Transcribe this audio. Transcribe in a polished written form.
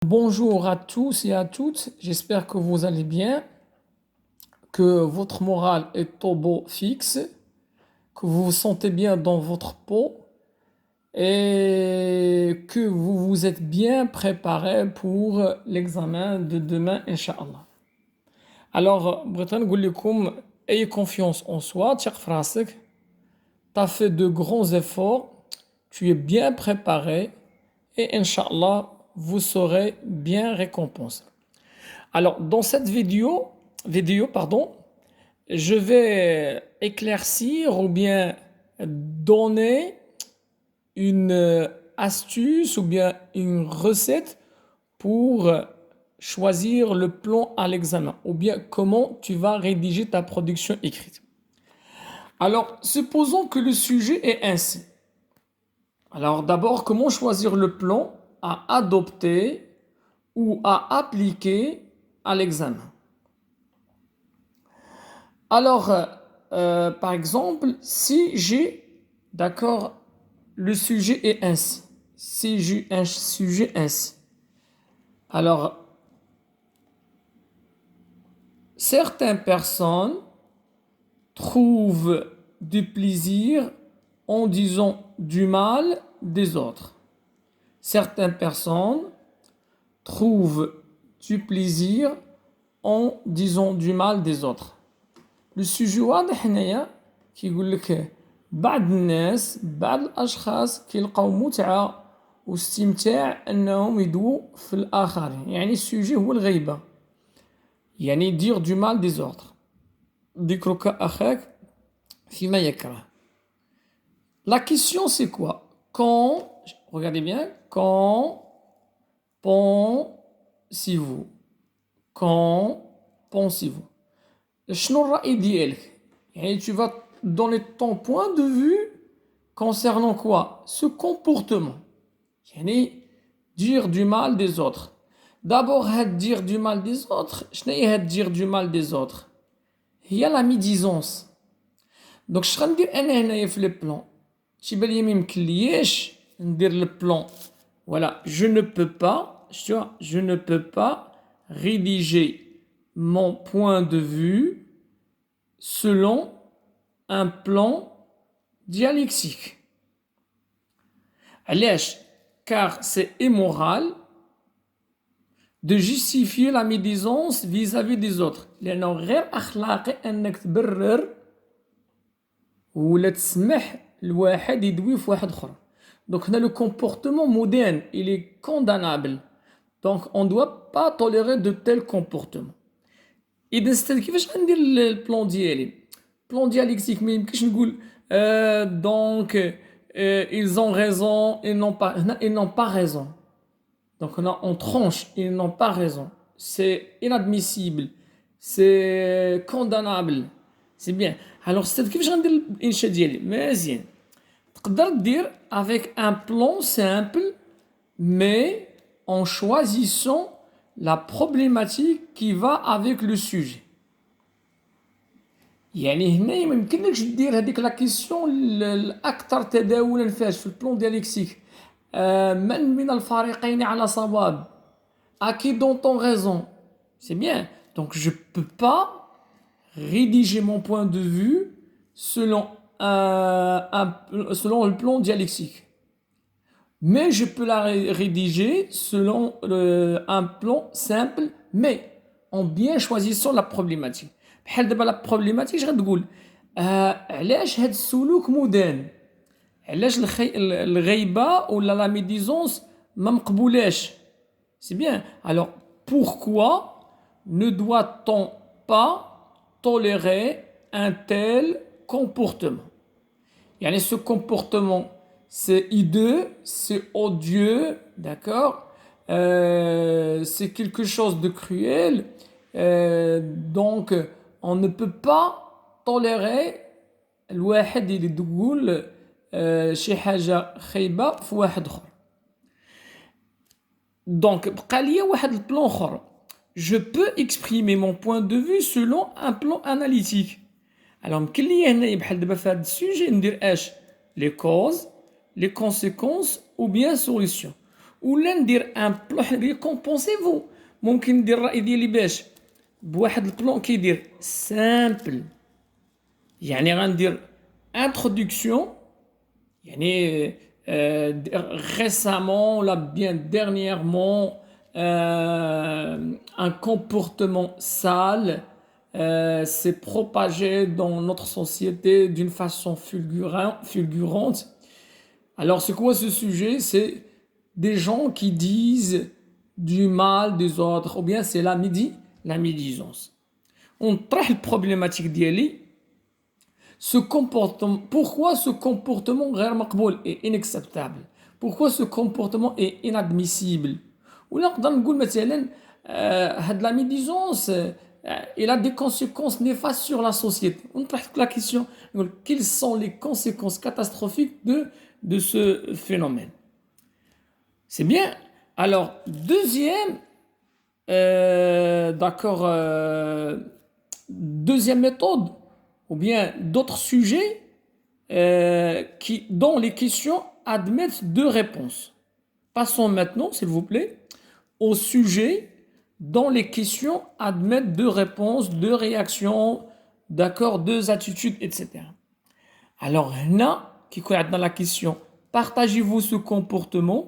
Bonjour à tous et à toutes, j'espère que vous allez bien, que votre morale est au beau fixe, que vous vous sentez bien dans votre peau et que vous vous êtes bien préparé pour l'examen de demain, Inch'Allah. Alors, بغيت نقول لكم ayez confiance en soi, تثق في راسك, tu as fait de grands efforts, tu es bien préparé et Inch'Allah, vous serez bien récompensé. Alors, dans cette vidéo, je vais éclaircir ou bien donner une astuce ou bien une recette pour choisir le plan à l'examen ou bien comment tu vas rédiger ta production écrite. Alors, supposons que le sujet est ainsi. Alors, d'abord, comment choisir le plan à adopter ou à appliquer à l'examen? Alors, par exemple, si j'ai, d'accord, le sujet est ainsi. Si j'ai un sujet ainsi. Alors, certaines personnes trouvent du plaisir en disant du mal des autres. Certaines personnes trouvent du plaisir en disant du mal des autres. Le sujet واضح هنايا كيقول لك بعض الناس بعض الاشخاص كيلقاو متعه واستمتاع انهم يدووا في الاخرين يعني السوجي هو الغيبه يعني يدير دو مال دي زوتر ذكرك اخاك فيما يكره. La question c'est quoi? Quand, regardez bien, quand pensez-vous? Quand pensez-vous? شنو الرأي ديالك؟ يعني tu vas donner ton point de vue concernant quoi? Ce comportement. يعني dire du mal des autres. D'abord, dire du mal des autres. شنو هي dire du mal des autres? هي la médisance. Donc اش غندير انا هنايا في لي بلان؟ تيبان لي ما يمكنلياش ندير لو بلان. Voilà, je ne peux pas, je ne peux pas rédiger mon point de vue selon un plan dialectique. علاش؟ Car c'est immoral de justifier la médisance vis-à-vis des autres. لأنه غير أخلاقي أنك تبرر ولا تسمح لواحد يدوي في واحد آخر. Donc هنا le comportement moderne, il est condamnable. Donc on ne doit pas tolérer de tels comportements. إذا ستة كيفاش غندير البلان ديالي؟ بلان ديالكتيك ما يمكنش نقول donc ils ont raison, ils n'ont pas raison. Donc on tranche, ils n'ont pas raison. C'est inadmissible. C'est condamnable. C'est bien. Alors ستة كيفاش غندير الإنشاء ديالي؟ مزيان. تقدر دير avec un plan simple mais en choisissant la problématique qui va avec le sujet. يعني هنا ما يمكنلكش دير هذيك لا كيسيون الاكثر تداولا فيها في البلان ديالكتيك من الفريقين على صواب à qui donne-t-on raison? C'est bien. Donc je peux pas rédiger mon point de vue selon selon le plan dialectique. Mais je peux la rédiger selon un plan simple, mais en bien choisissant la problématique. بحال دابا لا بروبليماتيك اش غتقول؟ علاش هاد السلوك مدان؟ علاش الغيبه ولا لا ميديزونس ما مقبولاش؟ سي بيان. Alors pourquoi ne doit-on pas tolérer un tel comportement? يعني ce comportement c'est hideux, c'est odieux, d'accord, c'est quelque chose de cruel, donc on ne peut pas tolérer الواحد اللي تقول شي حاجة خايبة في واحد آخر. Donc بقى ليا واحد البلان آخر. Je peux exprimer mon point de vue selon un plan analytique. Alors يمكن ليا هنايا بحال دابا في هاد السوجي ندير اش؟ les causes, les conséquences ou bien solutions. ولا ندير ان بلان حنا قلنا كومبونسيفو ممكن ندير الراي ديالي باش بواحد البلان كيدير سامبل يعني غندير introduction يعني récemment là bien dernièrement un comportement sale s'est propagé dans notre société d'une façon fulgurante. Alors c'est quoi ce sujet? C'est des gens qui disent du mal des autres ou bien c'est la médisance. On traite le problématique d'Yali. Ce comportement, pourquoi ce comportement غير مقبول est inacceptable? Pourquoi ce comportement est inadmissible? ولا نقدر نقول مثلا هاد la médisance il a des conséquences néfastes sur la société. On traite la question quelles sont les conséquences catastrophiques de ce phénomène? C'est bien. Alors deuxième d'accord deuxième méthode ou bien d'autres sujets dont les questions admettent deux réponses. Passons maintenant, s'il vous plaît, au sujet dont les questions admettent deux réponses, deux réactions, d'accord, deux attitudes, etc. Alors, là, qui connaît dans la question, partagez-vous ce comportement?